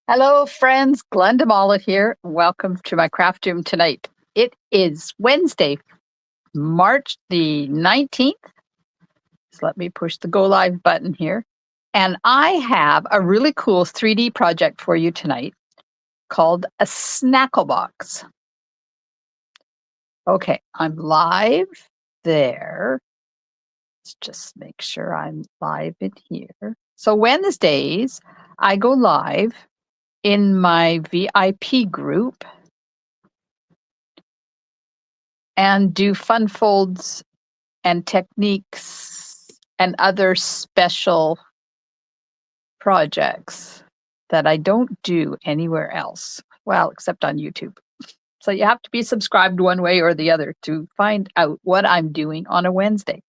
Hello, friends. Glenda Mala here. Welcome to my craft room tonight. It is Wednesday, March the 19th. So let me push the go live button here. And I have a really cool 3D project for you tonight called a Snackle Box. Okay, I'm live there. Let's just make sure I'm live in here. So Wednesdays, I go live in my VIP group and do fun folds and techniques and other special projects that I don't do anywhere else. Well, except on YouTube. So you have to be subscribed one way or the other to find out what I'm doing on a Wednesday.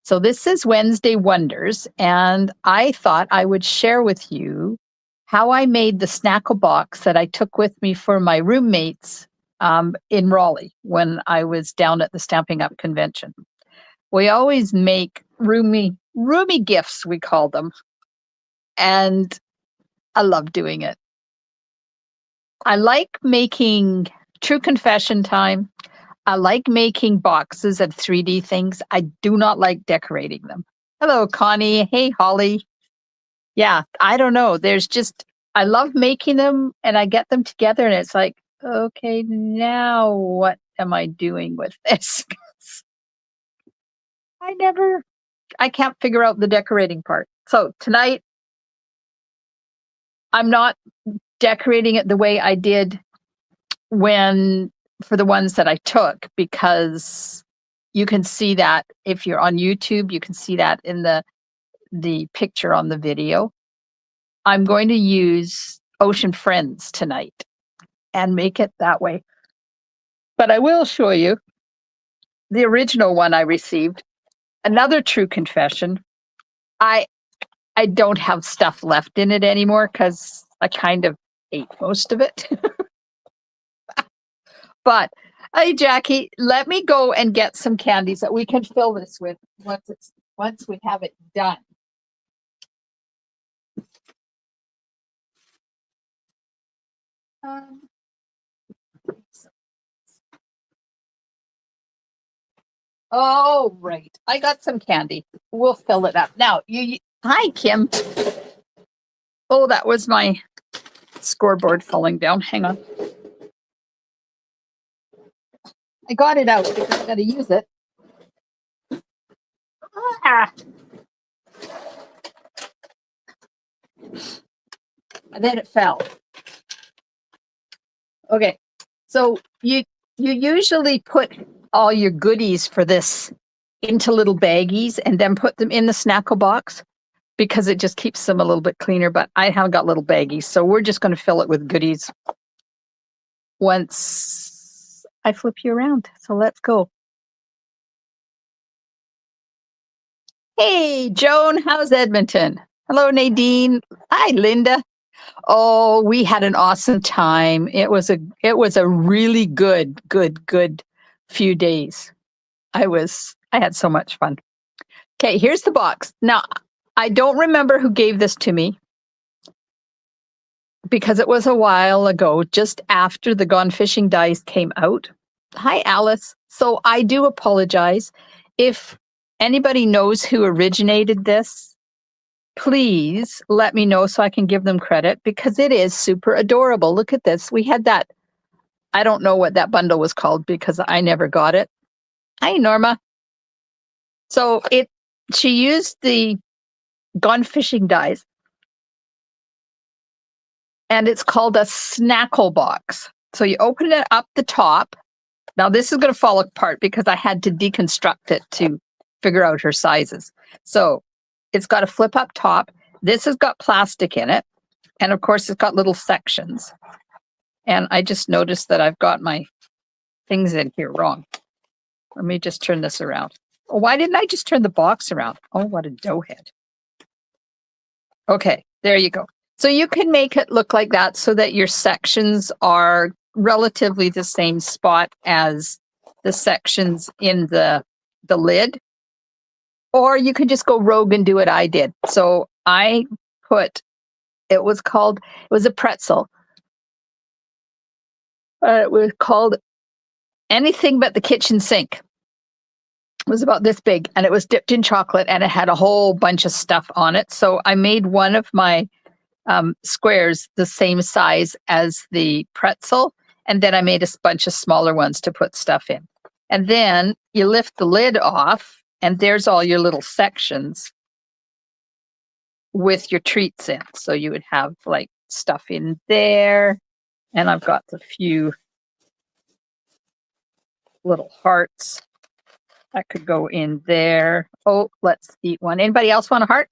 So this is Wednesday Wonders, and I thought I would share with you how I made the Snackle Box that I took with me for my roommates in Raleigh when I was down at the Stamping Up convention. We always make roomy gifts, we call them, and I love doing it. I like making true confession time. I like making boxes of 3D things. I do not like decorating them. Hello, Connie. Hey, Holly. Yeah, I don't know. I love making them and I get them together and it's like, okay, now what am I doing with this? I can't figure out the decorating part. So tonight, I'm not decorating it the way I did for the ones that I took, because you can see that if you're on YouTube, you can see that in the picture on the video. I'm going to use Ocean Friends tonight and make it that way. But I will show you the original one I received. Another true confession. I don't have stuff left in it anymore because I kind of ate most of it. But hey, Jackie, let me go and get some candies that we can fill this with once we have it done. Oh, right. I got some candy. We'll fill it up. Now, hi, Kim. Oh, that was my scoreboard falling down. Hang on. I got it out because I got to use it. Ah. And then it fell. Okay. So you usually put all your goodies for this into little baggies and then put them in the Snackle Box because it just keeps them a little bit cleaner. But I haven't got little baggies, so we're just going to fill it with goodies once I flip you around. So let's go. Hey, Joan, how's Edmonton? Hello, Nadine. Hi, Linda. Oh, we had an awesome time. It was a really good few days. I had so much fun. Okay, here's the box. Now, I don't remember who gave this to me because it was a while ago, just after the Gone Fishing dies came out. Hi, Alice. So I do apologize. If anybody knows who originated this, please let me know so I can give them credit because it is super adorable. Look at this. We had that. I don't know what that bundle was called because I never got it. Hi, Norma. So she used the Gone Fishing dies, and it's called a Snackle Box. So you open it up the top. Now this is going to fall apart because I had to deconstruct it to figure out her sizes. So it's got a flip up top. This has got plastic in it. And of course, it's got little sections. And I just noticed that I've got my things in here wrong. Let me just turn this around. Oh, why didn't I just turn the box around? Oh, what a doughhead. Okay, there you go. So you can make it look like that so that your sections are relatively the same spot as the sections in the lid. Or you could just go rogue and do what I did. So I put It was a pretzel. It was called Anything But the Kitchen Sink. It was about this big, and it was dipped in chocolate, and it had a whole bunch of stuff on it. So I made one of my squares the same size as the pretzel, and then I made a bunch of smaller ones to put stuff in. And then you lift the lid off, and there's all your little sections with your treats in. So you would have like stuff in there, and I've got a few little hearts that could go in there. Oh, let's eat one. Anybody else want a heart?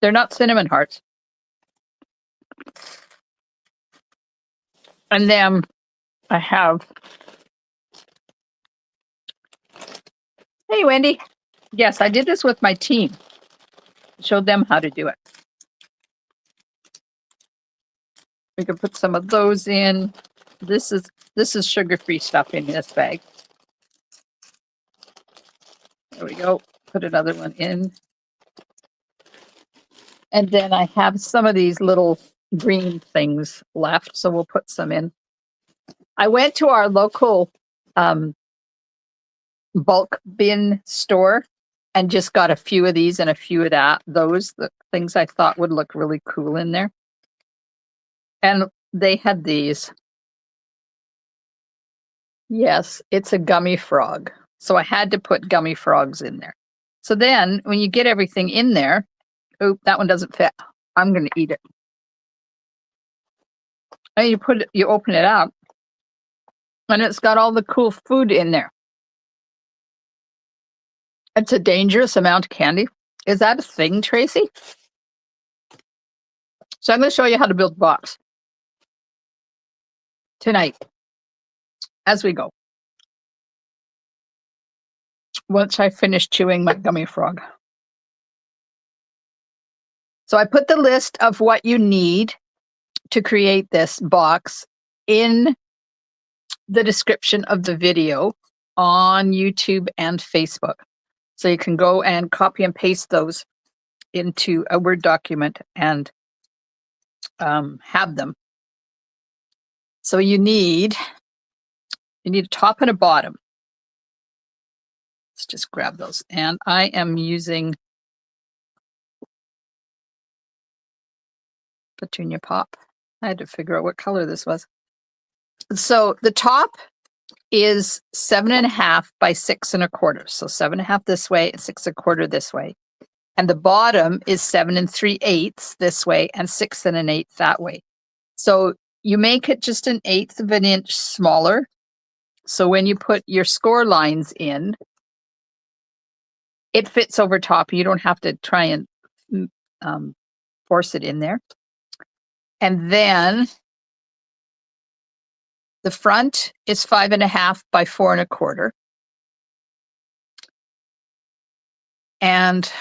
They're not cinnamon hearts. And then I have, hey, Wendy. Yes, I did this with my team. Showed them how to do it. We can put some of those in. This is sugar-free stuff in this bag. There we go. Put another one in. And then I have some of these little green things left, so we'll put some in. I went to our local bulk bin store and just got a few of these and a few of the things I thought would look really cool in there. And they had these. Yes, it's a gummy frog. So I had to put gummy frogs in there. So then when you get everything in there, oh, that one doesn't fit. I'm going to eat it. And you open it up, and it's got all the cool food in there. It's a dangerous amount of candy. Is that a thing, Tracy? So I'm going to show you how to build a box tonight as we go. Once I finish chewing my gummy frog. So I put the list of what you need to create this box in the description of the video on YouTube and Facebook. So you can go and copy and paste those into a Word document and have them. So you need a top and a bottom. Let's just grab those. And I am using Petunia Pop. I had to figure out what color this was. So the top is 7.5 by 6 1/4. So 7.5 this way and 6 1/4 this way. And the bottom is 7 3/8 this way and 6 1/8 that way. So you make it just 1/8 of an inch smaller. So when you put your score lines in, it fits over top. You don't have to try and force it in there. And then the front is 5.5 by 4 1/4. And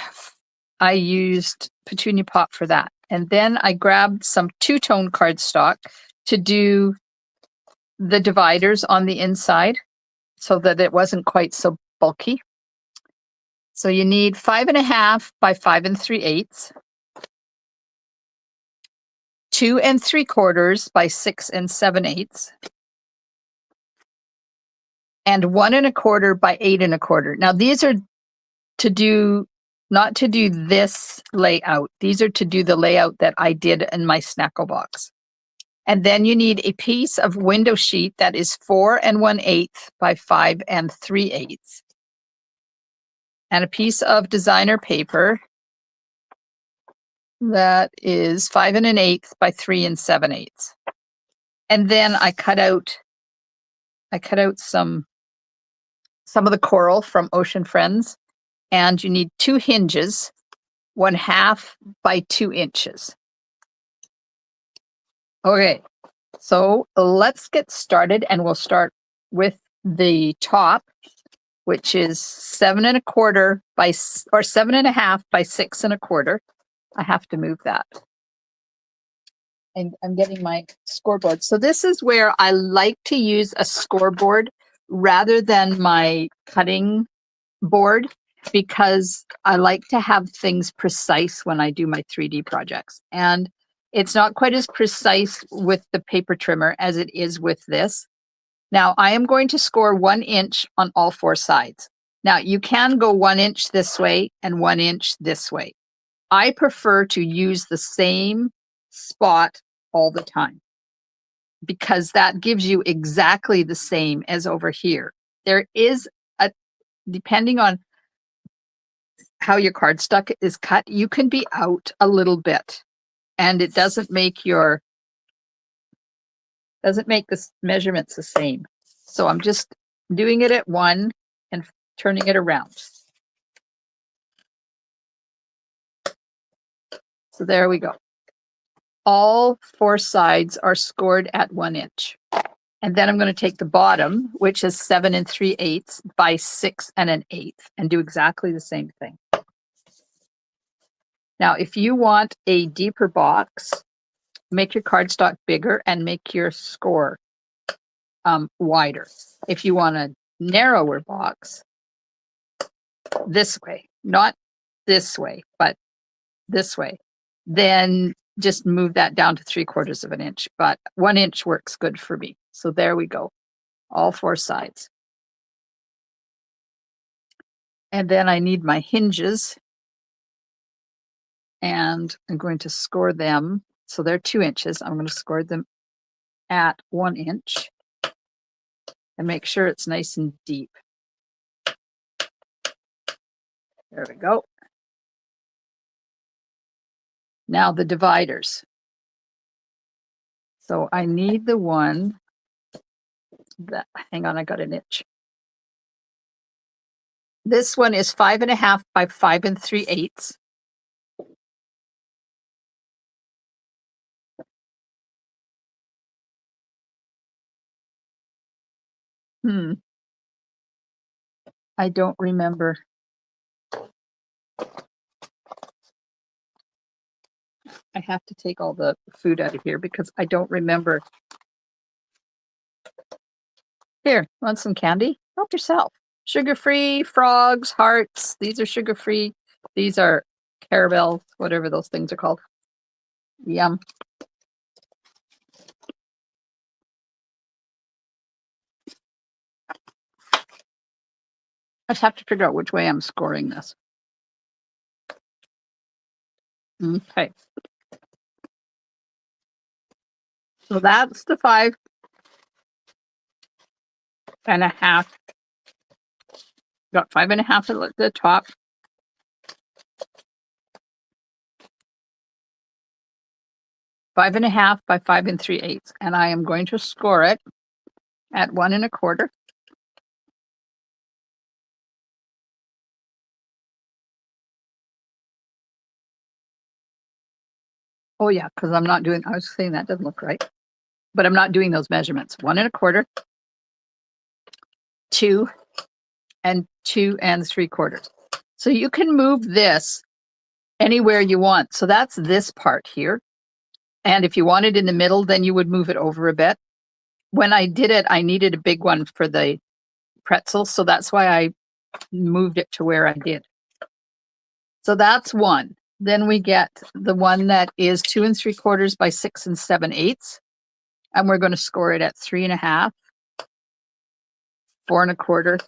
I used Petunia Pop for that. And then I grabbed some two-tone cardstock to do the dividers on the inside so that it wasn't quite so bulky. So you need 5.5 by 5 3/8, 2 3/4 by 6 7/8, and 1 1/4 by 8 1/4. Now these are not to do this layout. These are to do the layout that I did in my Snackle Box. And then you need a piece of window sheet that is 4 1/8 by 5 3/8. And a piece of designer paper that is 5 1/8 by 3 7/8. And then I cut out some of the coral from Ocean Friends. And you need 2 hinges, 1/2 by 2 inches. Okay, so let's get started, and we'll start with the top, which is 7 1/4 by 7.5 by 6 1/4. I have to move that. And I'm getting my scoreboard. So this is where I like to use a scoreboard rather than my cutting board, because I like to have things precise when I do my 3D projects. And it's not quite as precise with the paper trimmer as it is with this. Now I am going to score 1 inch on all 4 sides. Now you can go 1 inch this way and 1 inch this way. I prefer to use the same spot all the time because that gives you exactly the same as over here. There is a, depending on how your cardstock is cut, you can be out a little bit and it doesn't make the measurements the same. So I'm just doing it at 1 and turning it around. So there we go. All 4 sides are scored at 1 inch. And then I'm going to take the bottom, which is 7 3/8 by 6 1/8, and do exactly the same thing. Now, if you want a deeper box, make your cardstock bigger and make your score wider. If you want a narrower box, this way, not this way, but this way, then just move that down to 3/4 of an inch, but 1 inch works good for me. So there we go, all 4 sides. And then I need my hinges and I'm going to score them. So they're 2 inches. I'm going to score them at 1 inch and make sure it's nice and deep. There we go. Now the dividers. So I need the one that, hang on, I got an itch. This one is 5 1/2 by 5 3/8. I don't remember. I have to take all the food out of here because I don't remember. Here, want some candy? Help yourself. Sugar-free, frogs, hearts. These are sugar-free. These are caramel, whatever those things are called. Yum. I just have to figure out which way I'm scoring this. Okay. So that's the 5 1/2. Got 5 1/2 at the top. 5 1/2 by 5 3/8. And I am going to score it at 1 1/4. Oh yeah, because I'm not doing, I was saying that doesn't look right, but I'm not doing those measurements. 1 1/4, 2, and 2 3/4. So you can move this anywhere you want. So that's this part here. And if you want it in the middle, then you would move it over a bit. When I did it, I needed a big one for the pretzels. So that's why I moved it to where I did. So that's one. Then we get the one that is 2 3/4 by 6 7/8. And we're going to score it at 3 1/2, 4 1/4,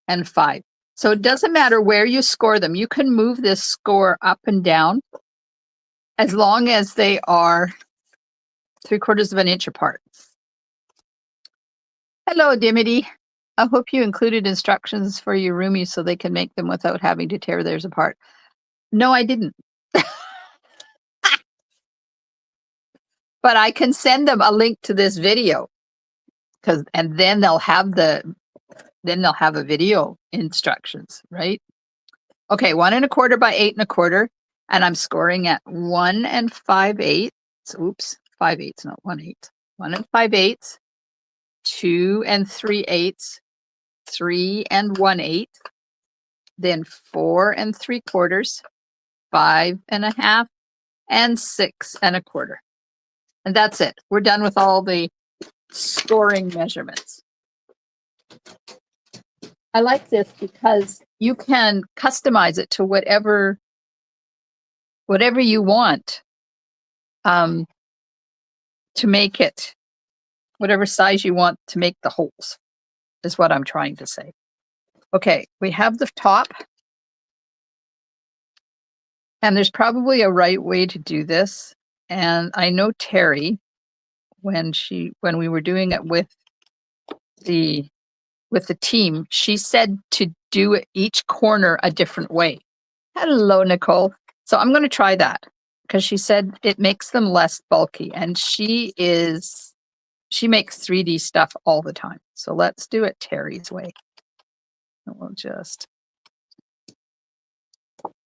and 5. So it doesn't matter where you score them. You can move this score up and down as long as they are 3/4 of an inch apart. Hello, Dimity. I hope you included instructions for your roomies so they can make them without having to tear theirs apart. No, I didn't. But I can send them a link to this video and then they'll have a video instructions, right? Okay, 1 1/4 by 8 1/4, and I'm scoring at 1 5/8. Oops, 5/8, not 1/8. 1 5/8, 2 3/8, 3 1/8, then 4 3/4, 5 1/2, and 6 1/4. And that's it. We're done with all the scoring measurements. I like this because you can customize it to whatever you want, to make it whatever size you want to make the holes, is what I'm trying to say. Okay, we have the top, and there's probably a right way to do this. And I know Terry, when we were doing it with the team, she said to do each corner a different way. Hello, Nicole. So I'm going to try that because she said it makes them less bulky, and she makes 3D stuff all the time. So let's do it Terry's way. And we'll just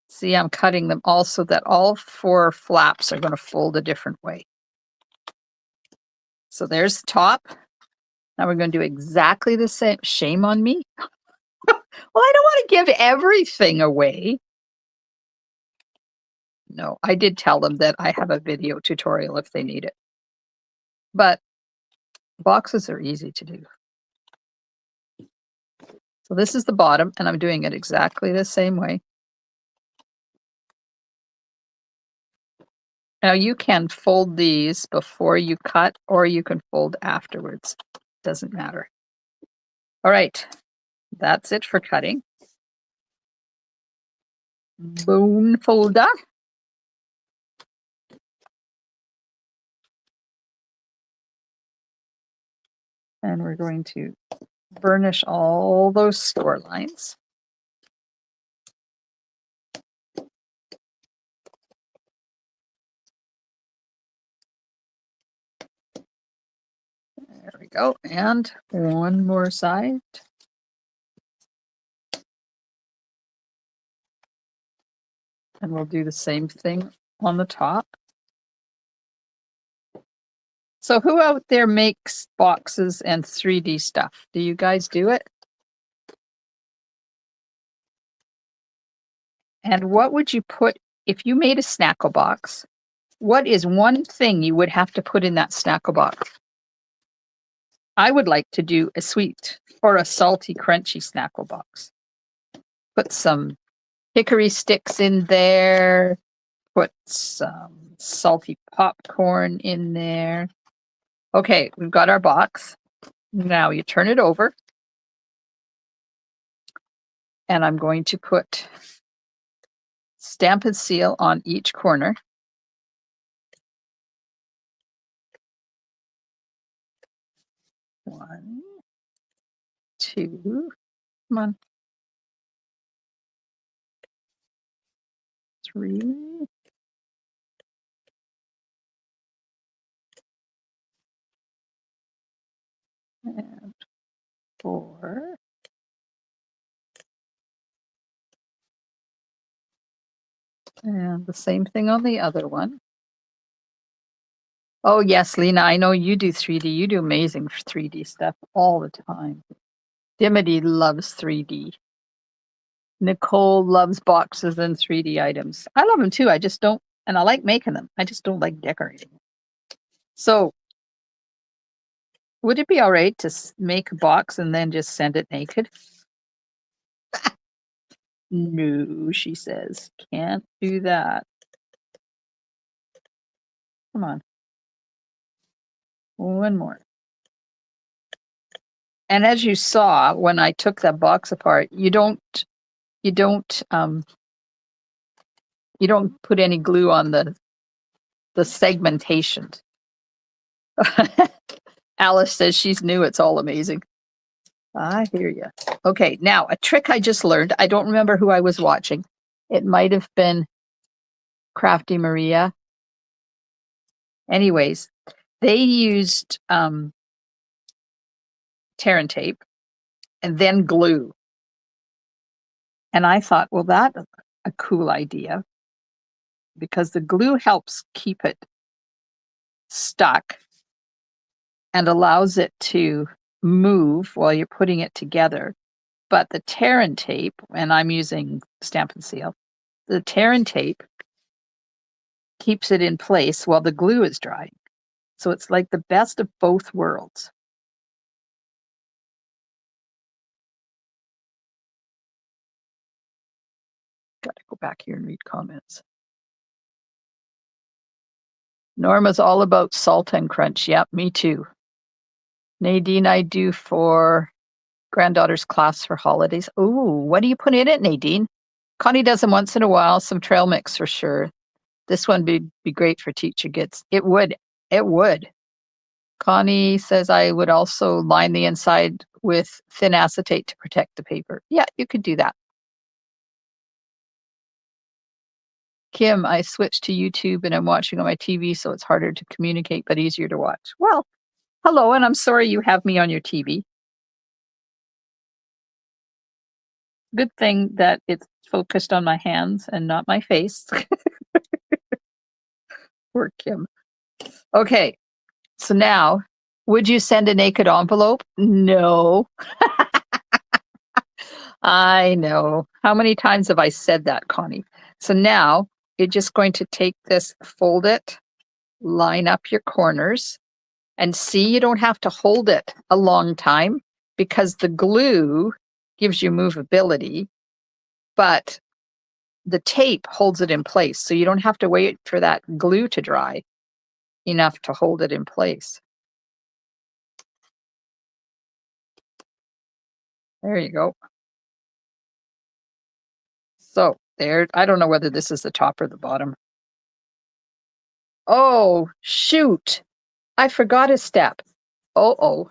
see, I'm cutting them all so that all 4 flaps are going to fold a different way. So there's the top. Now we're going to do exactly the same. Shame on me. Well, I don't want to give everything away. No, I did tell them that I have a video tutorial if they need it. But boxes are easy to do. So this is the bottom, and I'm doing it exactly the same way. Now you can fold these before you cut, or you can fold afterwards. Doesn't matter. All right, that's it for cutting. Bone folder. And we're going to burnish all those score lines. There we go. And one more side. And we'll do the same thing on the top. So who out there makes boxes and 3D stuff? Do you guys do it? And what would you put if you made a Snackle Box? What is one thing you would have to put in that Snackle Box? I would like to do a sweet or a salty, crunchy Snackle Box. Put some hickory sticks in there. Put some salty popcorn in there. Okay, we've got our box. Now you turn it over. And I'm going to put Stamp and Seal on each corner. One, two, come on. 3. And 4. And the same thing on the other one. Oh, yes, Lena, I know you do 3D. You do amazing 3D stuff all the time. Dimity loves 3D. Nicole loves boxes and 3D items. I love them too. I just don't, and I like making them. I just don't like decorating. So would it be all right to make a box and then just send it naked? No, she says, can't do that. Come on. One more. And as you saw, when I took that box apart, you don't put any glue on the segmentation. Alice says she's new. It's all amazing. I hear you. Okay, now a trick I just learned. I don't remember who I was watching. It might have been Crafty Maria. Anyways, they used tear and tape and then glue. And I thought, well, that's a cool idea because the glue helps keep it stuck and allows it to move while you're putting it together. But the tear and tape, and I'm using Stamp and Seal, the tear and tape keeps it in place while the glue is drying. So it's like the best of both worlds. Gotta go back here and read comments. Norma's all about salt and crunch. Yep, me too. Nadine, I do for granddaughter's class for holidays. Ooh, what do you put in it, Nadine? Connie does them once in a while, some trail mix for sure. This one would be great for teacher gets. It would. It would. Connie says I would also line the inside with thin acetate to protect the paper. Yeah, you could do that. Kim, I switched to YouTube and I'm watching on my TV, so it's harder to communicate but easier to watch. Well, hello, and I'm sorry you have me on your TV. Good thing that it's focused on my hands and not my face. Poor Kim. Okay, so now, would you send a naked envelope? No. I know. How many times have I said that, Connie? So now you're just going to take this, fold it, line up your corners, and see, you don't have to hold it a long time because the glue gives you movability, but the tape holds it in place. So you don't have to wait for that glue to dry enough to hold it in place. There you go. So there, I don't know whether this is the top or the bottom. Oh, shoot. I forgot a step. Oh.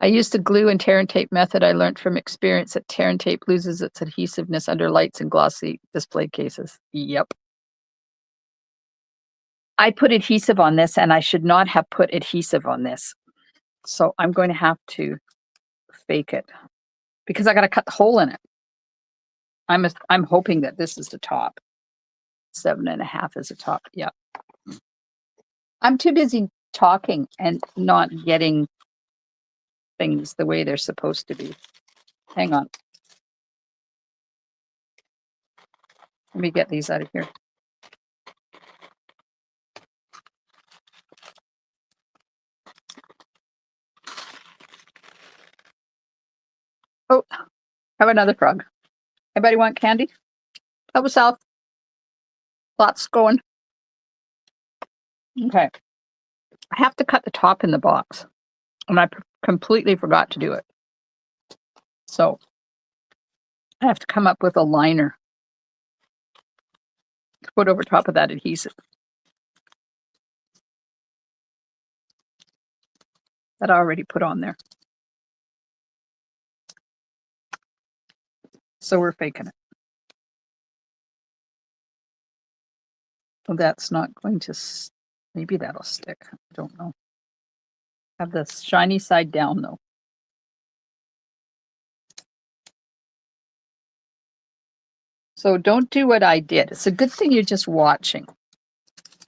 I used the glue and tear and tape method. I learned from experience that tear and tape loses its adhesiveness under lights and glossy display cases. Yep. I put adhesive on this and I should not have put adhesive on this. So I'm going to have to fake it because I got to cut the hole in it. I'm hoping that this is the top. 7.5 is the top. Yep. I'm too busy talking and not getting things the way they're supposed to be. Hang on. Let me get these out of here. Oh, have another frog. Anybody want candy? Help us out. Lots going. Okay. I have to cut the top in the box. And I completely forgot to do it. So I have to come up with a liner to put over top of that adhesive that I already put on there. So we're faking it. Well, that's not going to, maybe that'll stick. I don't know. Have the shiny side down though. So don't do what I did. It's a good thing you're just watching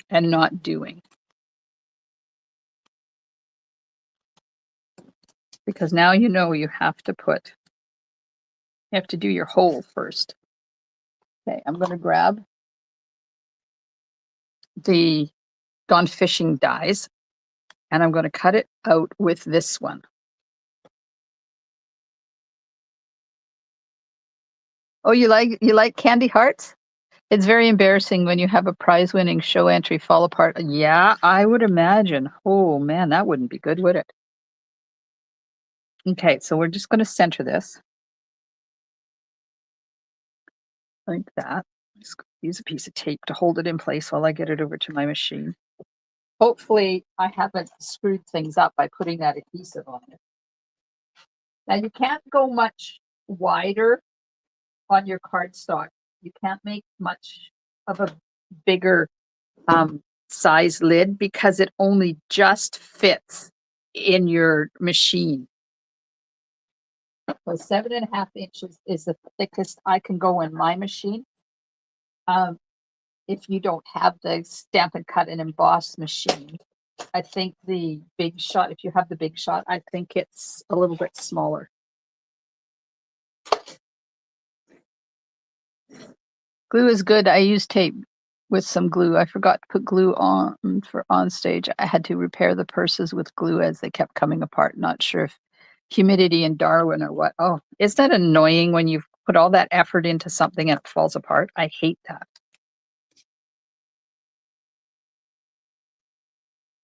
and not doing. Because now you know you have to do your hole first. Okay, I'm going to grab the Gone Fishing dies and I'm going to cut it out with this one. Oh, you like candy hearts? It's very embarrassing when you have a prize-winning show entry fall apart. Yeah, I would imagine. Oh man, that wouldn't be good, would it? Okay, so we're just going to center this like that. Just use a piece of tape to hold it in place while I get it over to my machine. Hopefully, I haven't screwed things up by putting that adhesive on it. Now, you can't go much wider on your cardstock. You can't make much of a bigger size lid because it only just fits in your machine. So 7.5 inches is the thickest I can go in my machine. If you don't have the Stamp and Cut and Emboss machine, I think the Big Shot, if you have the Big Shot, I think it's a little bit smaller. Glue is good. I use tape with some glue. I forgot to put glue on for on stage. I had to repair the purses with glue as they kept coming apart. Not sure if humidity in Darwin or what. Oh, is that annoying when you've put all that effort into something and it falls apart. I hate that.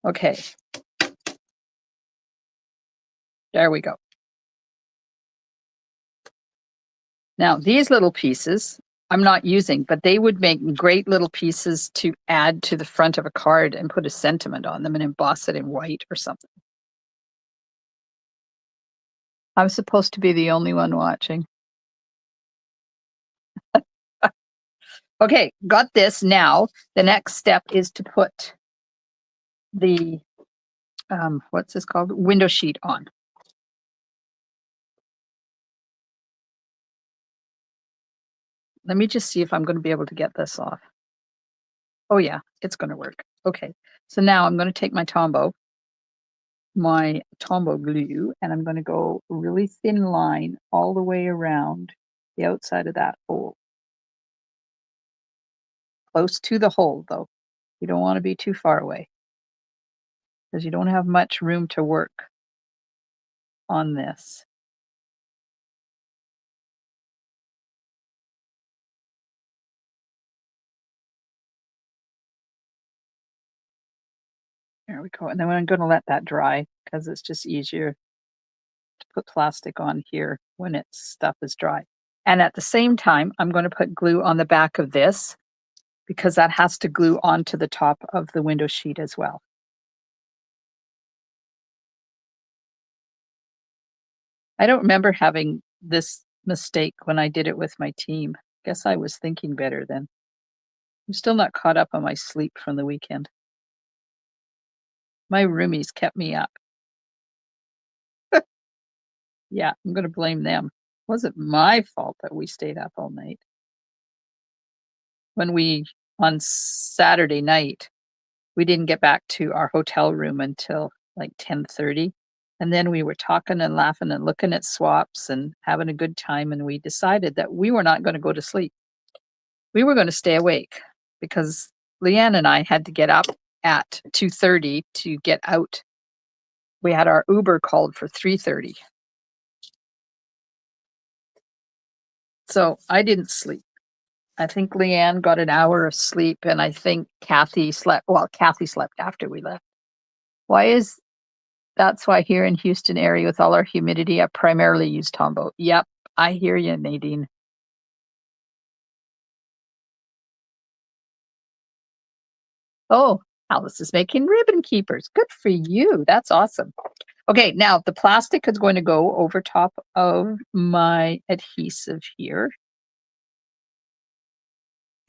Okay. There we go. Now, these little pieces I'm not using, but they would make great little pieces to add to the front of a card and put a sentiment on them and emboss it in white or something. I'm supposed to be the only one watching. Okay, got this. Now, the next step is to put the, what's this called? Window sheet on. Let me just see if I'm going to be able to get this off. Oh yeah, it's going to work. Okay, so now I'm going to take my Tombow glue, and I'm going to go a really thin line all the way around the outside of that hole. Close to the hole though. You don't want to be too far away because you don't have much room to work on this. There we go. And then I'm going to let that dry because it's just easier to put plastic on here when its stuff is dry. And at the same time, I'm going to put glue on the back of this because that has to glue onto the top of the window sheet as well. I don't remember having this mistake when I did it with my team. Guess I was thinking better then. I'm still not caught up on my sleep from the weekend. My roomies kept me up. Yeah, I'm going to blame them. It wasn't my fault that we stayed up all night. On Saturday night, we didn't get back to our hotel room until like 10:30. And then we were talking and laughing and looking at swaps and having a good time. And we decided that we were not going to go to sleep. We were going to stay awake because Leanne and I had to get up at 2:30 to get out. We had our Uber called for 3:30. So I didn't sleep. I think Leanne got an hour of sleep, and I think Kathy slept. Well, Kathy slept after we left. That's why here in Houston area with all our humidity, I primarily use Tombow. Yep, I hear you, Nadine. Oh, Alice is making ribbon keepers. Good for you. That's awesome. Okay, now the plastic is going to go over top of my adhesive here.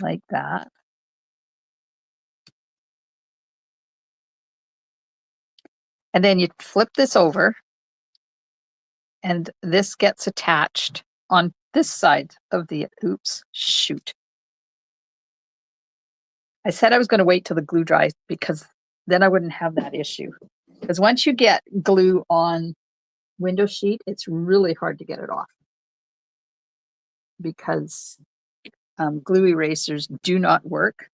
Like that. And then you flip this over and this gets attached on this side of the, oops, shoot. I said I was going to wait till the glue dries because then I wouldn't have that issue. Because once you get glue on window sheet, it's really hard to get it off because glue erasers do not work.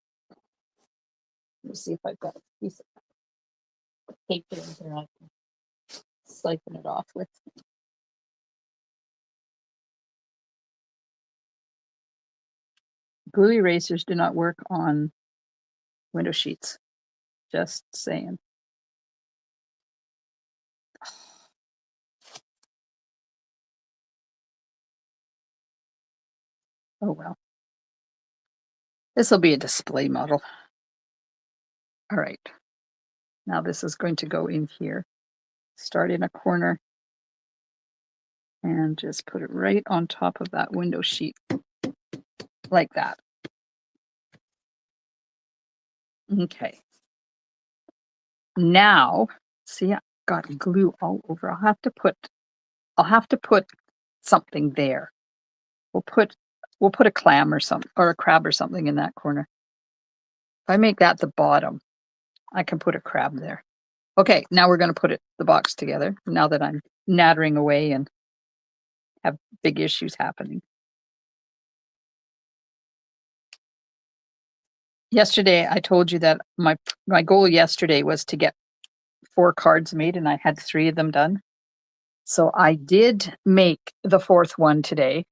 Let me see if I've got a piece of paper in here I can siphon it off with. Glue erasers do not work on window sheets. Just saying. Oh well. This will be a display model. All right. Now this is going to go in here. Start in a corner and just put it right on top of that window sheet like that. Okay. Now, see, I got glue all over. I'll have to put something there. We'll put a clam or something or a crab or something in that corner. If I make that the bottom, I can put a crab there. Okay, now we're going to put the box together now that I'm nattering away and have big issues happening. Yesterday, I told you that my goal yesterday was to get 4 cards made, and I had 3 of them done. So I did make the 4th one today.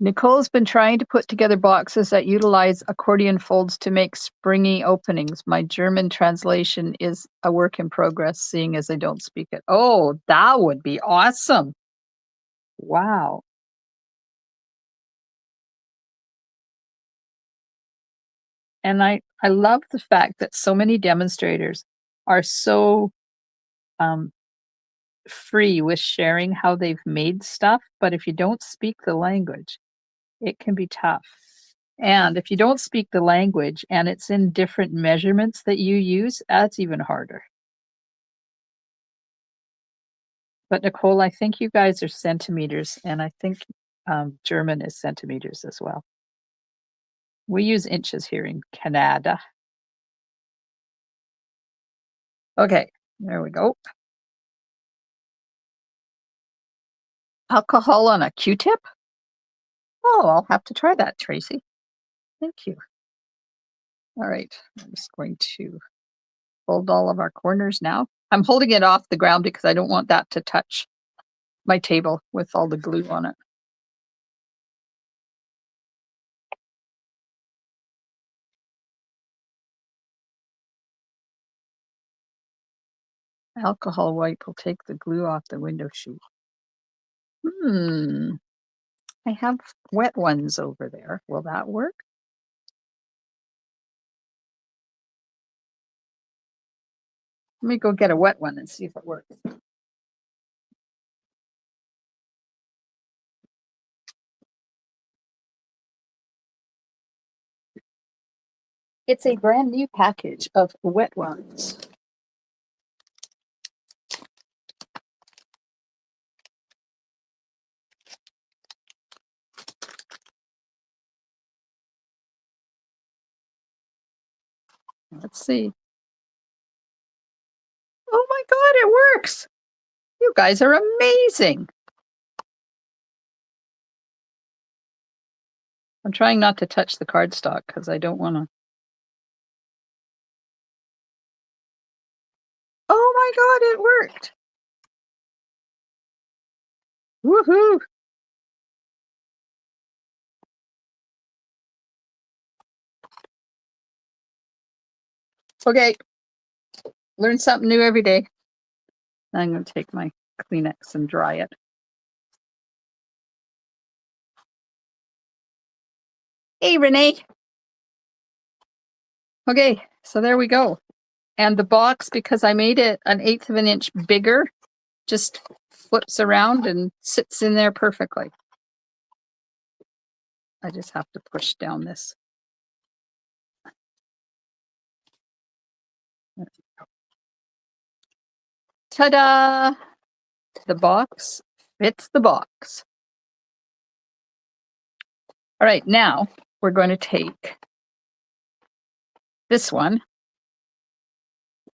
Nicole's been trying to put together boxes that utilize accordion folds to make springy openings. My German translation is a work in progress, seeing as I don't speak it. Oh, that would be awesome. Wow. And I love the fact that so many demonstrators are so free with sharing how they've made stuff, but if you don't speak the language, it can be tough. And if you don't speak the language and it's in different measurements that you use, that's even harder. But Nicole, I think you guys are centimeters, and I think German is centimeters as well. We use inches here in Canada. Okay, there we go. Alcohol on a Q-tip? Oh, I'll have to try that, Tracy. Thank you. All right, I'm just going to fold all of our corners now. I'm holding it off the ground because I don't want that to touch my table with all the glue on it. Alcohol wipe will take the glue off the window sheet. I have wet ones over there. Will that work? Let me go get a wet one and see if it works. It's a brand new package of wet ones. Let's see. Oh my God, it works. You guys are amazing. I'm trying not to touch the cardstock because I don't want to. Oh my God, it worked. Woohoo. Okay. Learn something new every day. I'm going to take my Kleenex and dry it. Hey, Renee. Okay, so there we go. And the box, because I made it 1/8 of an inch bigger, just flips around and sits in there perfectly. I just have to push down this. Ta-da! The box fits the box. All right, now we're going to take this one.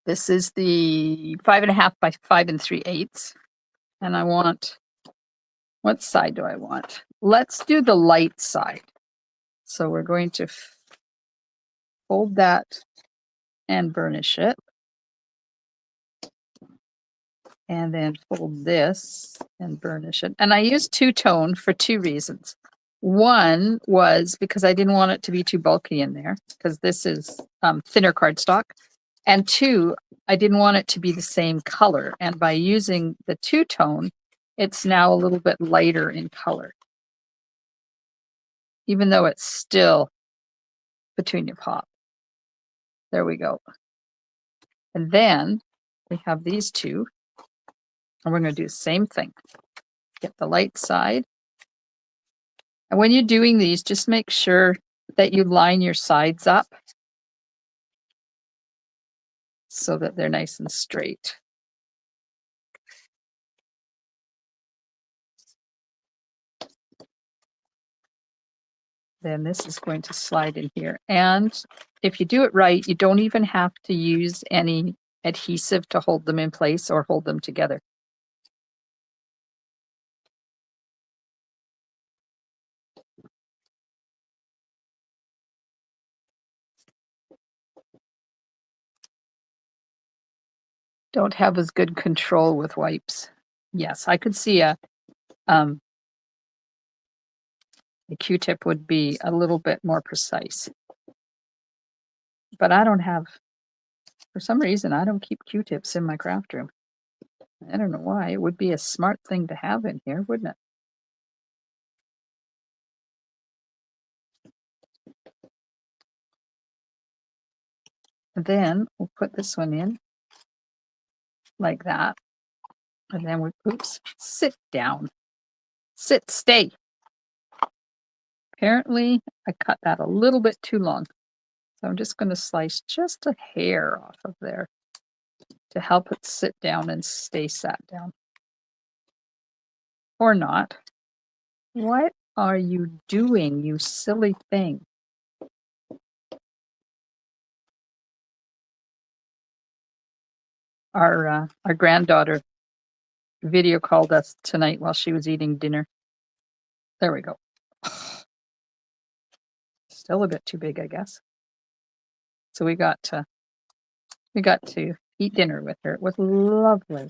This is the 5.5 by 5 3/8. And I want, what side do I want? Let's do the light side. So we're going to fold that and burnish it. And then fold this and burnish it. And I used two-tone for 2 reasons. One was because I didn't want it to be too bulky in there, because this is thinner cardstock. And 2, I didn't want it to be the same color. And by using the two-tone, it's now a little bit lighter in color, even though it's still Petunia Pop. There we go. And then we have these two, and we're going to do the same thing. Get the light side. And when you're doing these, just make sure that you line your sides up so that they're nice and straight. Then this is going to slide in here. And if you do it right, you don't even have to use any adhesive to hold them in place or hold them together. Don't have as good control with wipes. Yes, I could see a A Q-tip would be a little bit more precise. But I don't have, for some reason, I don't keep Q-tips in my craft room. I don't know why. It would be a smart thing to have in here, wouldn't it? And then we'll put this one in like that. And then we, oops, sit down. Sit, stay. Apparently, I cut that a little bit too long. So I'm just going to slice just a hair off of there to help it sit down and stay sat down. Or not. What are you doing, you silly thing? Our granddaughter video called us tonight while she was eating dinner. There we go. Still a bit too big, I guess. So we got to eat dinner with her. It was lovely.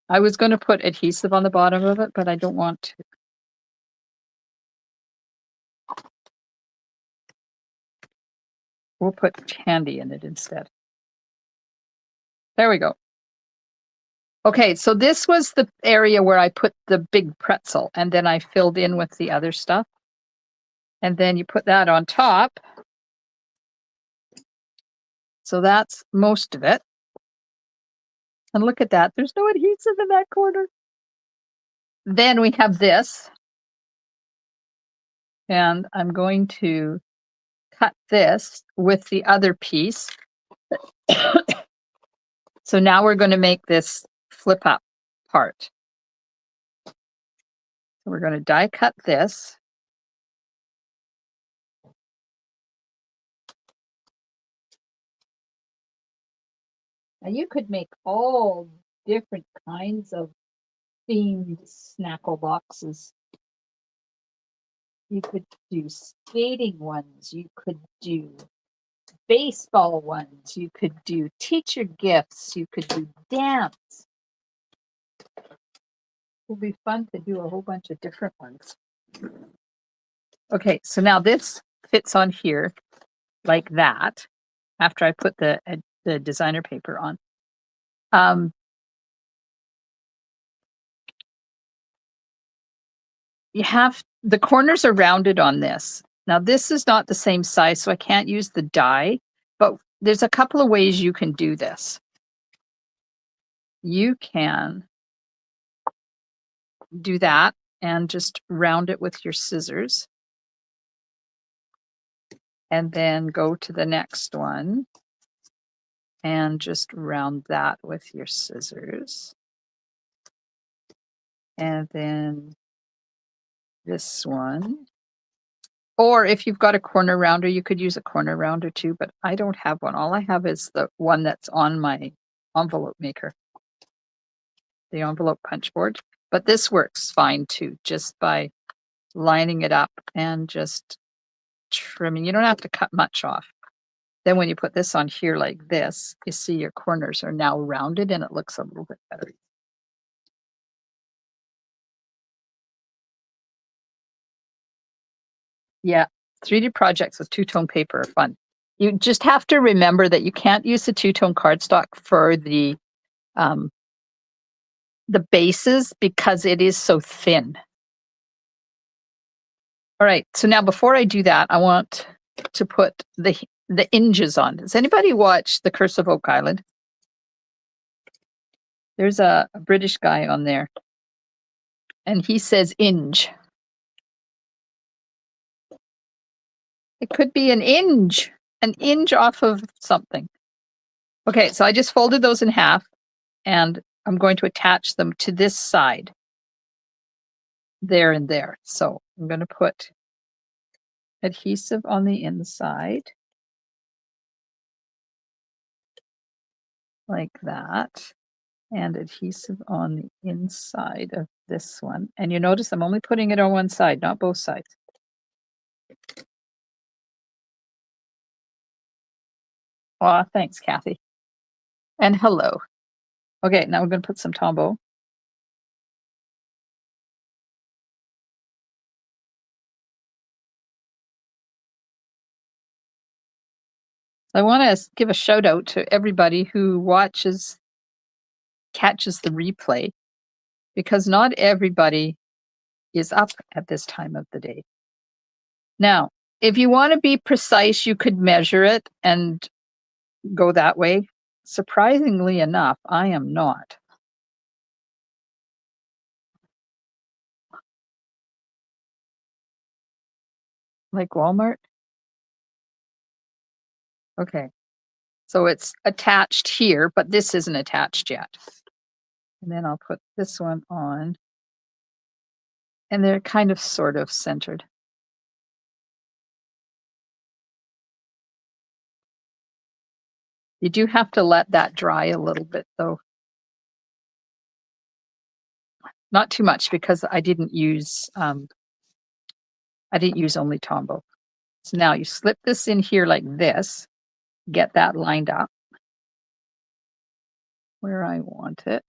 I was going to put adhesive on the bottom of it, but I don't want to. We'll put candy in it instead. There we go. Okay, so this was the area where I put the big pretzel, and then I filled in with the other stuff. And then you put that on top. So that's most of it. And look at that. There's no adhesive in that corner. Then we have this. And I'm going to cut this with the other piece. So now we're going to make this flip up part. So we're going to die cut this. Now you could make all different kinds of themed Snackle boxes. You could do skating ones. You could do baseball ones. You could do teacher gifts. You could do dance. It will be fun to do a whole bunch of different ones. Okay, so now this fits on here like that after I put the designer paper on. You have, the corners are rounded on this. Now this is not the same size, so I can't use the die, but there's a couple of ways you can do this. You can do that and just round it with your scissors. And then go to the next one and just round that with your scissors. And then this one. Or if you've got a corner rounder, you could use a corner rounder too, but I don't have one. All I have is the one that's on my envelope maker, the envelope punch board. But this works fine too, just by lining it up and just trimming. You don't have to cut much off. Then when you put this on here like this, you see your corners are now rounded and it looks a little bit better. Yeah, 3D projects with two-tone paper are fun. You just have to remember that you can't use the two-tone cardstock for the bases because it is so thin. All right, so now before I do that, I want to put the inges on. Does anybody watch The Curse of Oak Island? There's a British guy on there, and he says inge. It could be an inch off of something. Okay, so I just folded those in half, and I'm going to attach them to this side. There and there. So I'm going to put adhesive on the inside. Like that. And adhesive on the inside of this one. And you notice I'm only putting it on one side, not both sides. Aw, thanks, Kathy. And hello. Okay, now we're going to put some Tombow. I want to give a shout out to everybody who catches the replay, because not everybody is up at this time of the day. Now, if you want to be precise, you could measure it and go that way. Surprisingly enough, I am not. Like Walmart? Okay. So it's attached here, but this isn't attached yet. And then I'll put this one on. And they're kind of sort of centered. You do have to let that dry a little bit though. Not too much, because I didn't use only Tombow. So now you slip this in here like this, get that lined up where I want it.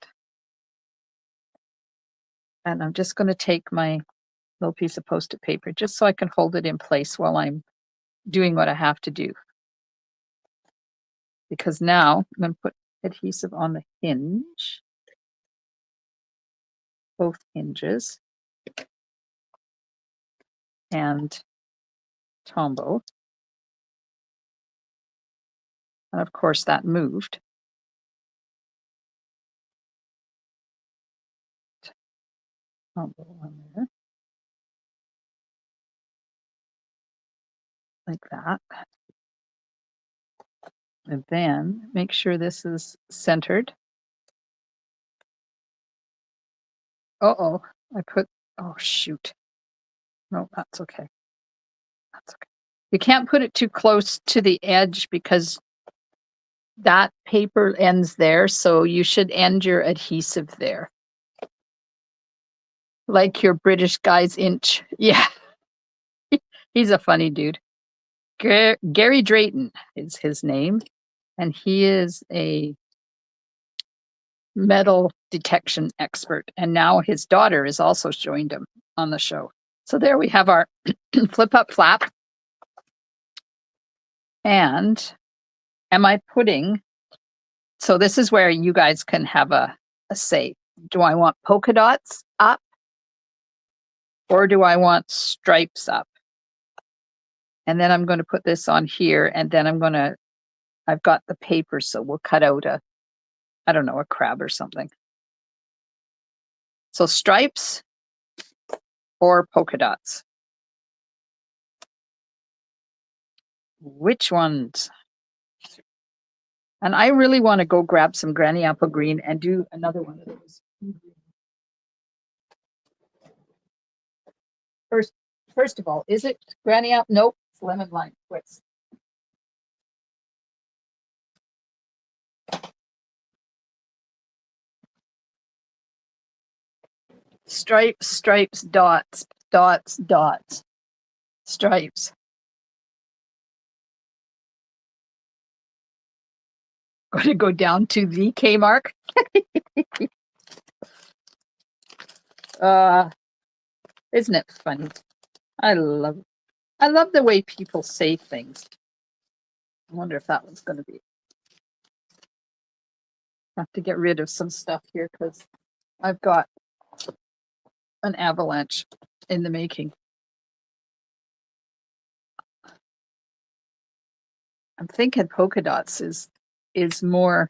And I'm just going to take my little piece of Post-it paper just so I can hold it in place while I'm doing what I have to do. Because now I'm going to put adhesive on the hinge, both hinges, and Tombow. And of course that moved. Tombow on there. Like that. And then make sure this is centered. Uh-oh, oh shoot. No, that's okay. That's okay. You can't put it too close to the edge because that paper ends there, so you should end your adhesive there. Like your British guy's inch. Yeah. He's a funny dude. Gary Drayton is his name, and he is a metal detection expert. And now his daughter has also joined him on the show. So there we have our flip up flap. And am I putting, so this is where you guys can have a say. Do I want polka dots up or do I want stripes up? And then I'm going to put this on here, and then I've got the paper, so we'll cut out I don't know, a crab or something. So stripes or polka dots? Which ones? And I really want to go grab some Granny Apple Green and do another one of those. First of all, is it Granny Apple? Nope, it's lemon lime twist. Stripes, stripes, dots, dots, dots, stripes. Going to go down to the K mark. Isn't it funny? I love the way people say things. I wonder if that one's going to be. I have to get rid of some stuff here because I've got an avalanche in the making. I'm thinking polka dots has more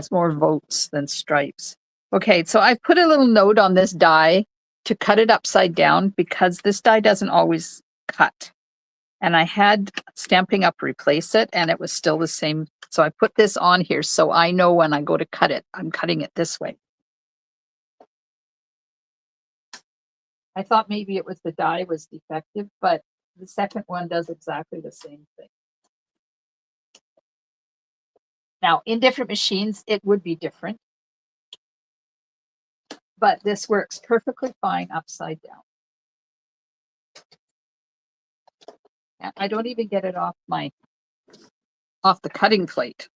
votes than stripes. Okay, so I put a little note on this die to cut it upside down because this die doesn't always cut. And I had Stamping Up replace it and it was still the same. So I put this on here so I know when I go to cut it, I'm cutting it this way. I thought maybe it was the die was defective, but the second one does exactly the same thing. Now, in different machines, it would be different. But this works perfectly fine upside down. And I don't even get it off my off the cutting plate.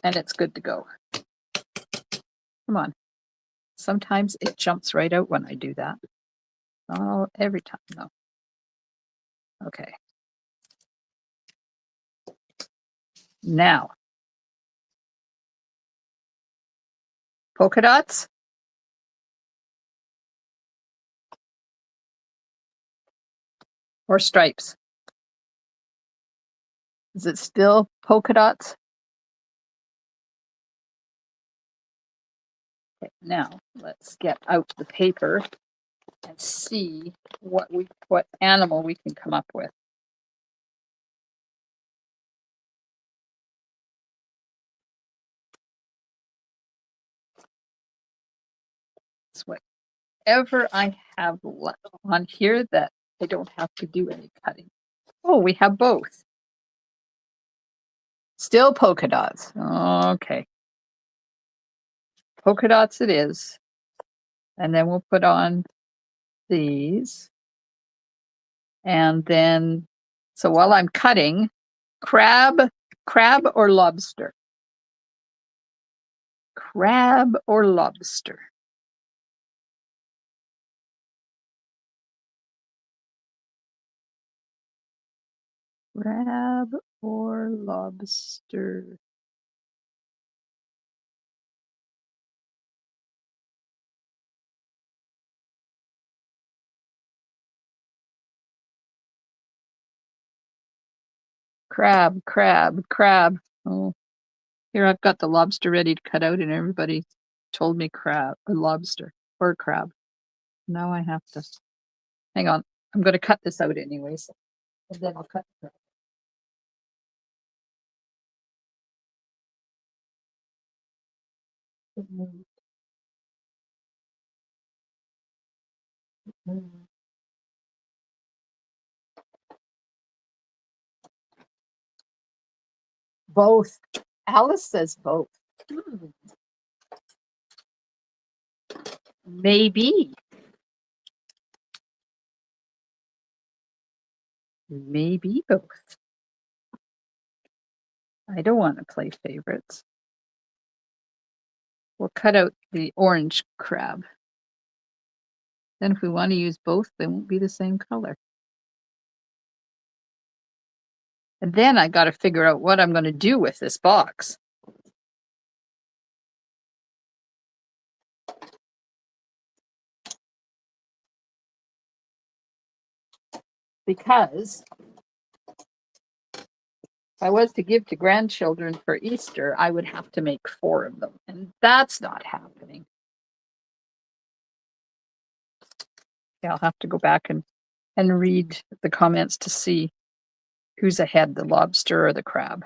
And it's good to go. Come on. Sometimes it jumps right out when I do that. Oh, every time, no. Okay. Now, polka dots. Or stripes. Is it still polka dots? Okay, now let's get out the paper and see what animal we can come up with. It's whatever I have left on here that I don't have to do any cutting. Oh, we have both. Still polka dots. Okay. Polka dots it is. And then we'll put on these. And then, so while I'm cutting, crab or lobster? Crab or lobster? Crab or lobster? Crab. Oh, here I've got the lobster ready to cut out, and everybody told me crab or lobster or crab. Now I have to hang on. I'm going to cut this out anyways, and then I'll cut the crab. Both. Alice says both. Maybe. Maybe both. I don't want to play favorites. We'll cut out the orange crab. Then if we want to use both, they won't be the same color. And then I got to figure out what I'm going to do with this box. Because if I was to give to grandchildren for Easter, I would have to make 4 of them. And that's not happening. Yeah, I'll have to go back and read the comments to see who's ahead, the lobster or the crab.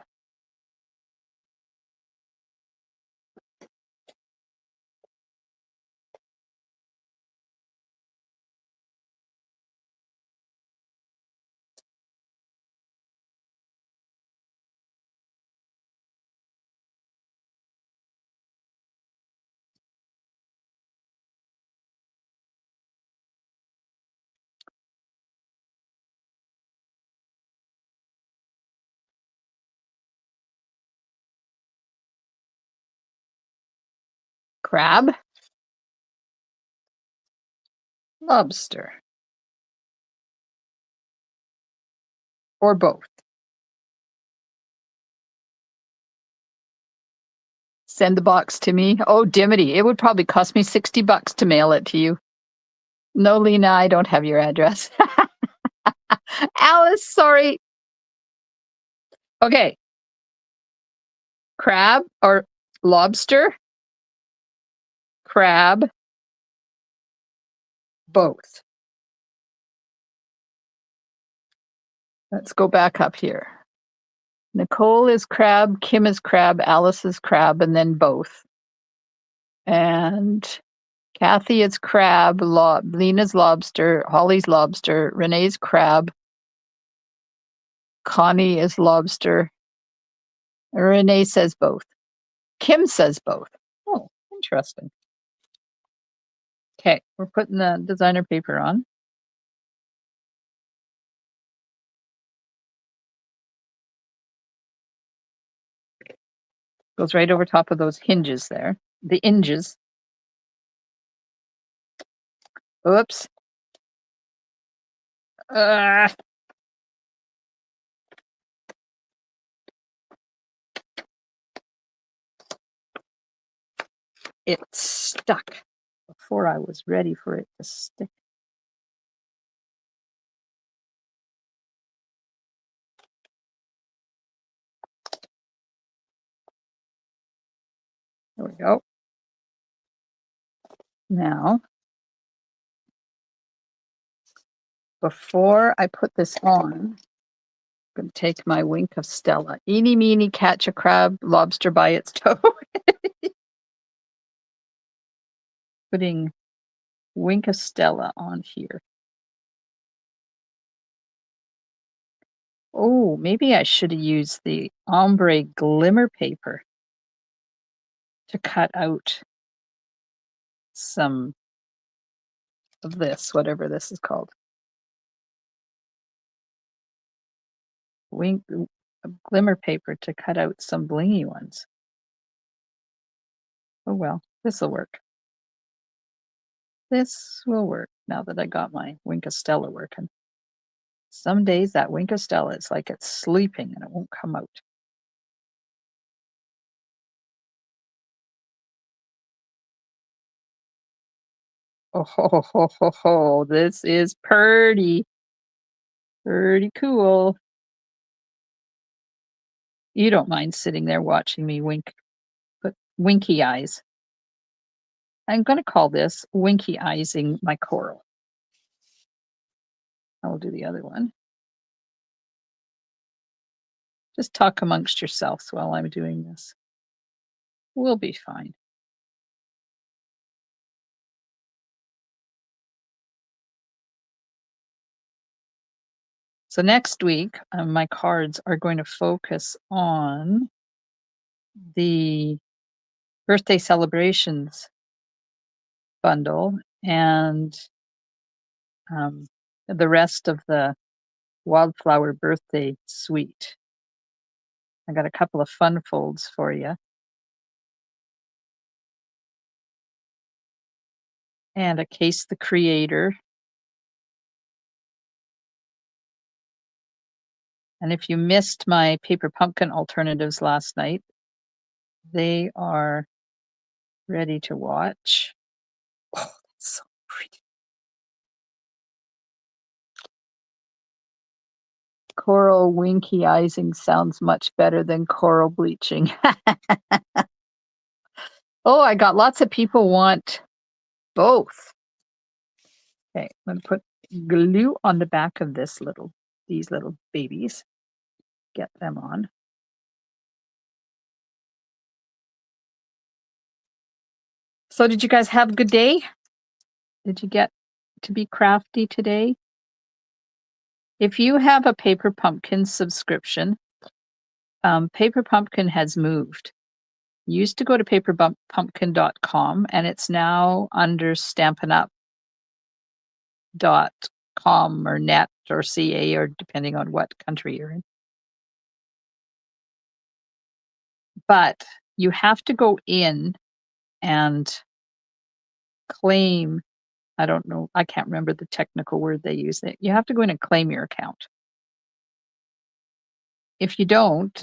Crab, lobster, or both. Send the box to me. Oh, Dimity, it would probably cost me $60 to mail it to you. No, Lena, I don't have your address. Alice, sorry. Okay. Crab or lobster? Crab. Both. Let's go back up here. Nicole is crab, Kim is crab, Alice is crab, and then both. And Kathy is crab, Lena's lobster, Holly's lobster, Renee's crab, Connie is lobster. Renee says both. Kim says both. Oh, interesting. Okay, we're putting the designer paper on. Goes right over top of those hinges there. The hinges. Oops. It stuck before I was ready for it to stick. There we go. Now, before I put this on, I'm going to take my wink of Stella. Eeny, meeny, catch a crab, lobster by its toe. Putting wink of Stella on here. Oh, maybe I should have used the ombre glimmer paper to cut out some of this, whatever this is called. Glimmer paper to cut out some blingy ones. Oh well, this will work. This will work now that I got my wink of Stella working. Some days that wink of Stella, it's like it's sleeping and it won't come out. Oh, ho, ho, ho, ho. This is pretty cool. You don't mind sitting there watching me wink, but winky eyes. I'm going to call this winky eyesing my coral. I will do the other one. Just talk amongst yourselves while I'm doing this. We'll be fine. So next week, my cards are going to focus on the birthday celebrations bundle and the rest of the wildflower birthday suite. I got a couple of fun folds for you. And a Case the Creator. And if you missed my paper pumpkin alternatives last night, they are ready to watch. Oh, that's so pretty. Coral winky eyesing sounds much better than coral bleaching. Oh, I got lots of people want both. Okay, I'm going to put glue on the back of these little babies. Get them on. So did you guys have a good day? Did you get to be crafty today? If you have a Paper Pumpkin subscription, Paper Pumpkin has moved. You used to go to paperpumpkin.com and it's now under stampinup.com or net or ca or depending on what country you're in. But you have to go in and claim, I don't know, I can't remember the technical word they use. You have to go in and claim your account. If you don't,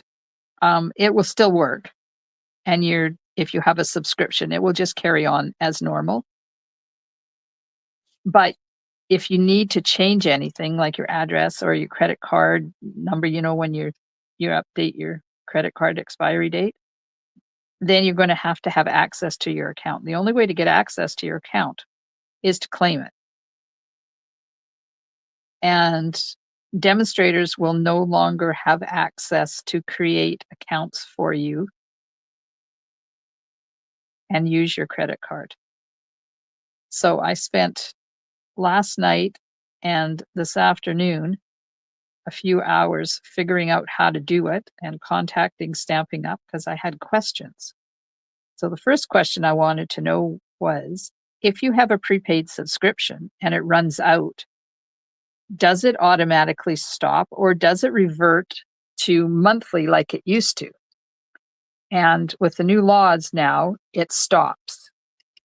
it will still work. And if you have a subscription, it will just carry on as normal. But if you need to change anything like your address or your credit card number, when you update your credit card expiry date, then you're going to have access to your account. The only way to get access to your account is to claim it. And demonstrators will no longer have access to create accounts for you and use your credit card. So I spent last night and this afternoon a few hours figuring out how to do it and contacting Stamping Up because I had questions. So the first question I wanted to know was, if you have a prepaid subscription and it runs out, does it automatically stop or does it revert to monthly like it used to? And with the new laws now, it stops.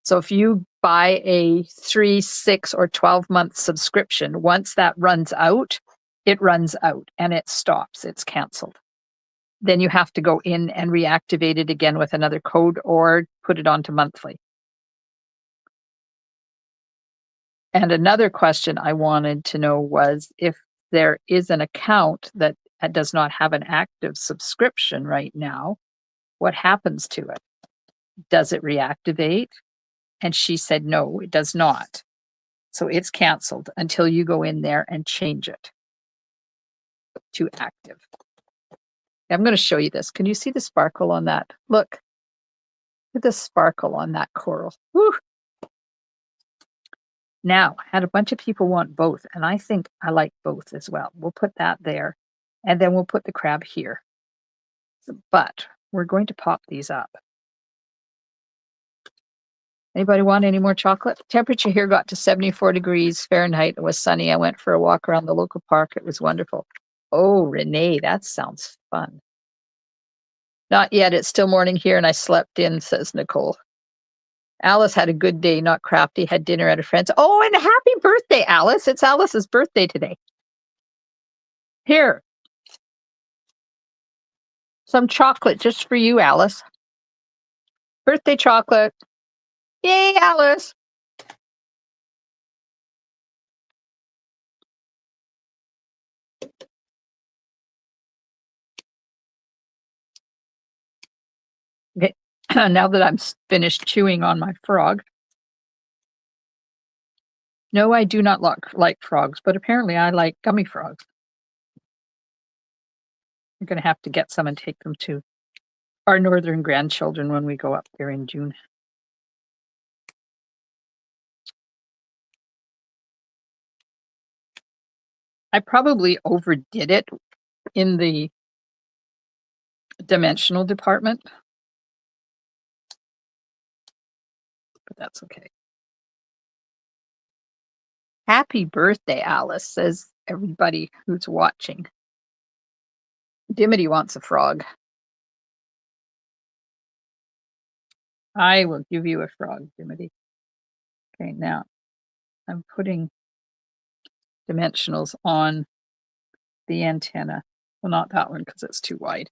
So if you buy a 3, 6, or 12-month subscription, once that runs out, it runs out and it stops. It's canceled. Then you have to go in and reactivate it again with another code or put it onto monthly. And another question I wanted to know was if there is an account that does not have an active subscription right now, what happens to it? Does it reactivate? And she said, no, it does not. So it's canceled until you go in there and change it to active. I'm going to show you this. Can you see the sparkle on that? Look at the sparkle on that coral. Woo! Now, I had a bunch of people want both, and I think I like both as well. We'll put that there, and then we'll put the crab here. But we're going to pop these up. Anybody want any more chocolate? Temperature here got to 74 degrees Fahrenheit. It was sunny. I went for a walk around the local park. It was wonderful. Oh, Renee, that sounds fun. Not yet. It's still morning here, and I slept in, says Nicole. Alice had a good day, not crafty, had dinner at a friend's. Oh, and happy birthday, Alice. It's Alice's birthday today. Here. Some chocolate just for you, Alice. Birthday chocolate. Yay, Alice. Okay. Now that I'm finished chewing on my frog. No, I do not like frogs, but apparently I like gummy frogs. I'm going to have to get some and take them to our northern grandchildren when we go up there in June. I probably overdid it in the dimensional department, but that's okay. Happy birthday, Alice, says everybody who's watching. Dimity wants a frog. I will give you a frog, Dimity. Okay, now I'm putting dimensionals on the antenna. Well, not that one because it's too wide.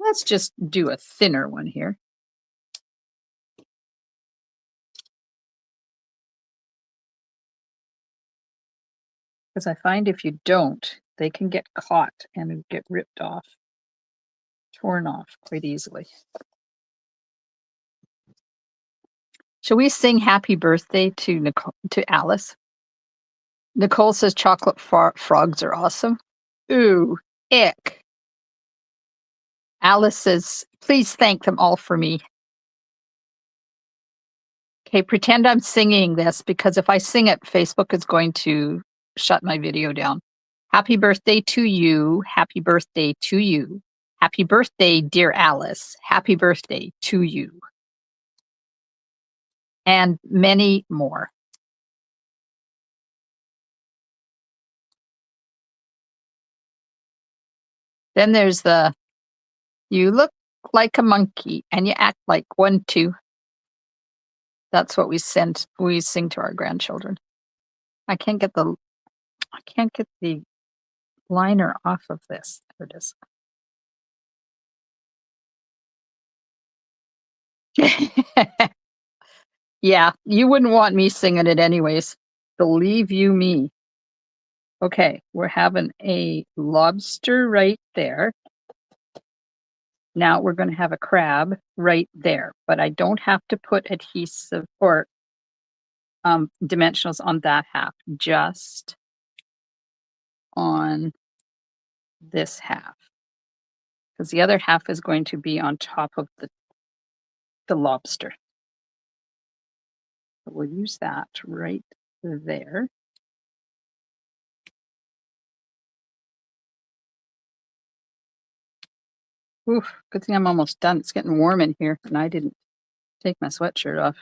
Let's just do a thinner one here. Because I find if you don't, they can get caught and get ripped off, torn off quite easily. Shall we sing happy birthday to Nicole, to Alice? Nicole says chocolate frogs are awesome. Ooh, ick. Alice says, please thank them all for me. Okay, pretend I'm singing this because if I sing it, Facebook is going to shut my video down. Happy birthday to you. Happy birthday to you. Happy birthday, dear Alice. Happy birthday to you. And many more. Then there's the, you look like a monkey and you act like one too. That's what we sing to our grandchildren. I can't get the liner off of this. There it is. Yeah, you wouldn't want me singing it anyways. Believe you me. Okay, we're having a lobster right there. Now we're going to have a crab right there, but I don't have to put adhesive or dimensionals on that half, just on this half. Because the other half is going to be on top of the lobster. So we'll use that right there. Oof, good thing I'm almost done. It's getting warm in here and I didn't take my sweatshirt off.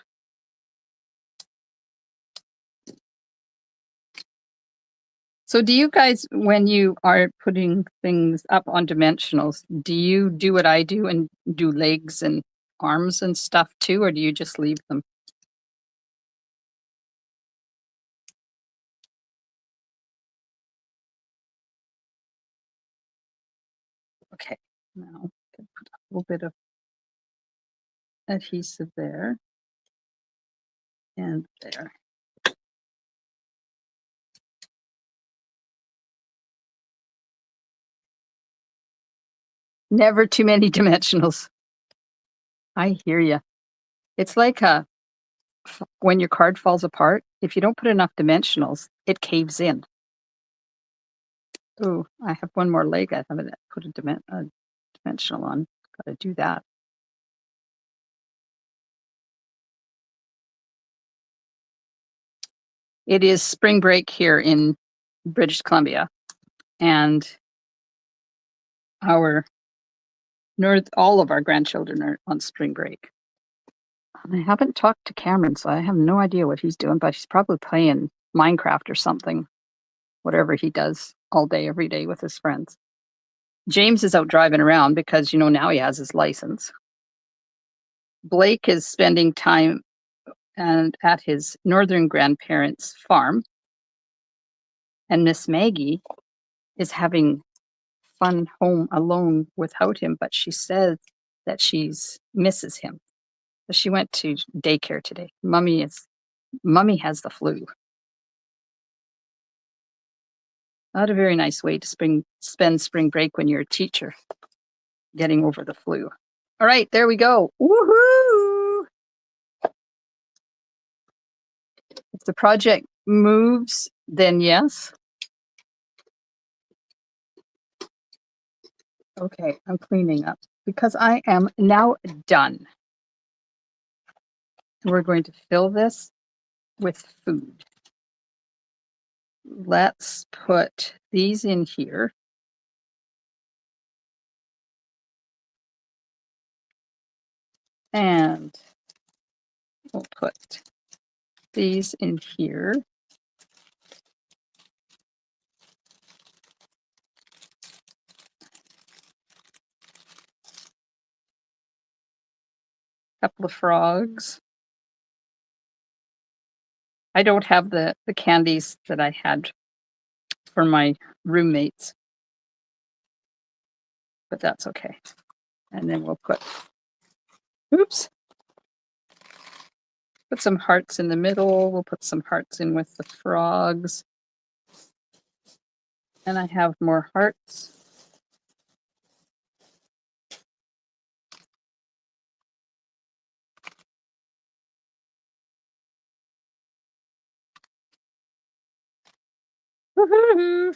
So do you guys, when you are putting things up on dimensionals, do you do what I do and do legs and arms and stuff too, or do you just leave them? Okay, now put a little bit of adhesive there and there. Never too many dimensionals. I hear you. It's like when your card falls apart, if you don't put enough dimensionals, it caves in. Oh, I have one more leg I haven't put a dimensional on. Gotta do that. It is spring break here in British Columbia, and all of our grandchildren are on spring break. I haven't talked to Cameron, so I have no idea what he's doing, but he's probably playing Minecraft or something, whatever he does all day, every day with his friends. James is out driving around because, now he has his license. Blake is spending time at his northern grandparents' farm. And Miss Maggie is having fun home alone without him, but she says that she misses him. She went to daycare today. Mummy has the flu. Not a very nice way to spend spring break when you're a teacher, getting over the flu. All right, there we go. Woohoo! If the project moves, then yes. Okay, I'm cleaning up because I am now done. We're going to fill this with food. Let's put these in here. And we'll put these in here. Couple of frogs. I don't have the candies that I had for my roommates, but that's okay. And then we'll put some hearts in the middle. We'll put some hearts in with the frogs. And I have more hearts. Woohoo!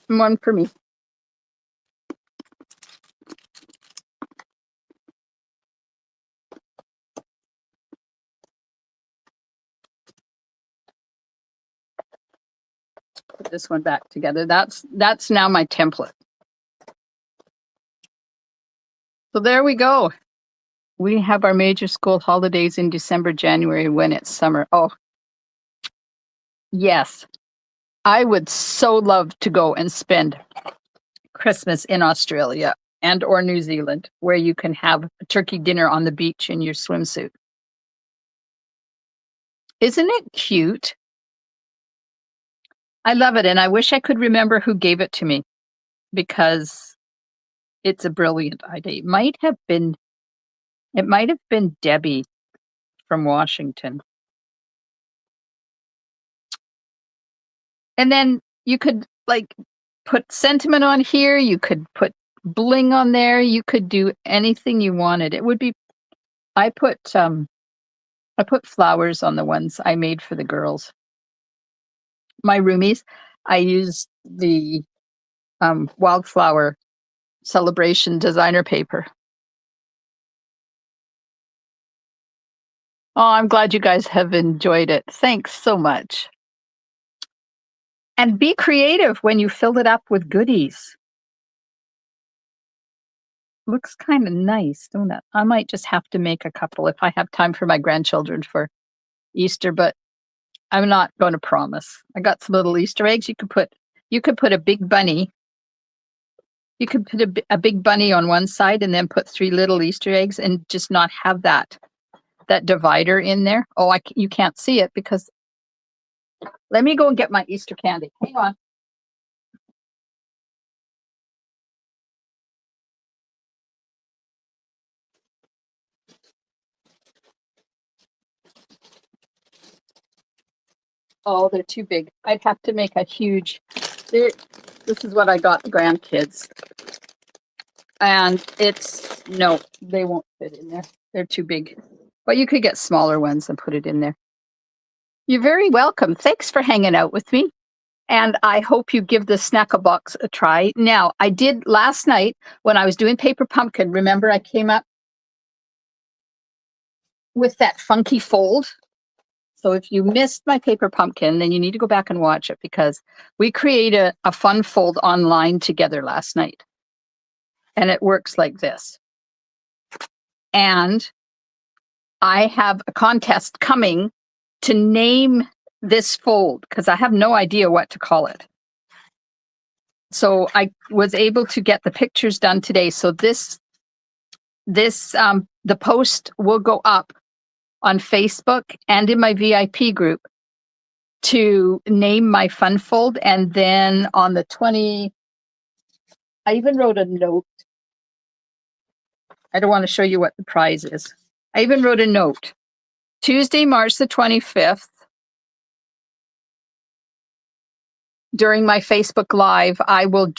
One for me. Put this one back together. That's now my template. So there we go. We have our major school holidays in December, January when it's summer. Oh, yes. I would so love to go and spend Christmas in Australia and or New Zealand, where you can have a turkey dinner on the beach in your swimsuit. Isn't it cute? I love it, and I wish I could remember who gave it to me because it's a brilliant idea. It might have been Debbie from Washington. And then you could put sentiment on here, you could put bling on there, you could do anything you wanted. It would be I put flowers on the ones I made for the girls. My roomies, I used the wildflower celebration designer paper. Oh, I'm glad you guys have enjoyed it. Thanks so much. And be creative when you fill it up with goodies. looks kind of nice, don't it? I might just have to make a couple if I have time for my grandchildren for Easter, but I'm not going to promise. I got some little Easter eggs. You could put a big bunny. You could put a big bunny on one side and then put 3 little Easter eggs and just not have that divider in there. Oh, you can't see it because let me go and get my Easter candy. Hang on. Oh, they're too big. I'd have to make a huge. This is what I got the grandkids. And no, they won't fit in there. They're too big. But you could get smaller ones and put it in there. You're very welcome. Thanks for hanging out with me. And I hope you give the Snackle Box a try. Now, I did last night when I was doing Paper Pumpkin. Remember, I came up with that funky fold. So if you missed my Paper Pumpkin, then you need to go back and watch it because we created a fun fold online together last night. And it works like this. And I have a contest coming to name this fold because I have no idea what to call it. So I was able to get the pictures done today. So the post will go up on Facebook and in my VIP group to name my fun fold. And then on the 20, I even wrote a note. I don't want to show you what the prize is. I even wrote a note. Tuesday, March the 25th, during my Facebook Live, I will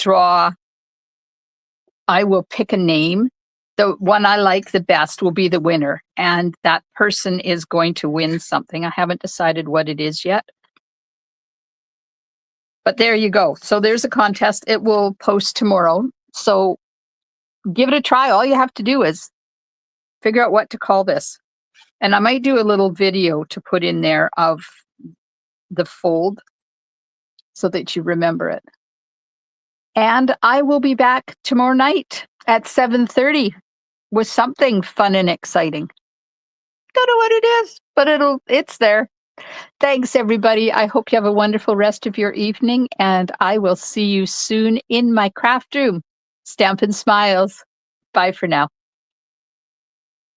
pick a name. The one I like the best will be the winner. And that person is going to win something. I haven't decided what it is yet. But there you go. So there's a contest. It will post tomorrow. So give it a try. All you have to do is figure out what to call this. And I might do a little video to put in there of the fold so that you remember it. And I will be back tomorrow night at 7:30 with something fun and exciting. Don't know what it is, but it's there. Thanks, everybody. I hope you have a wonderful rest of your evening, and I will see you soon in my craft room. Stampin' Smiles. Bye for now.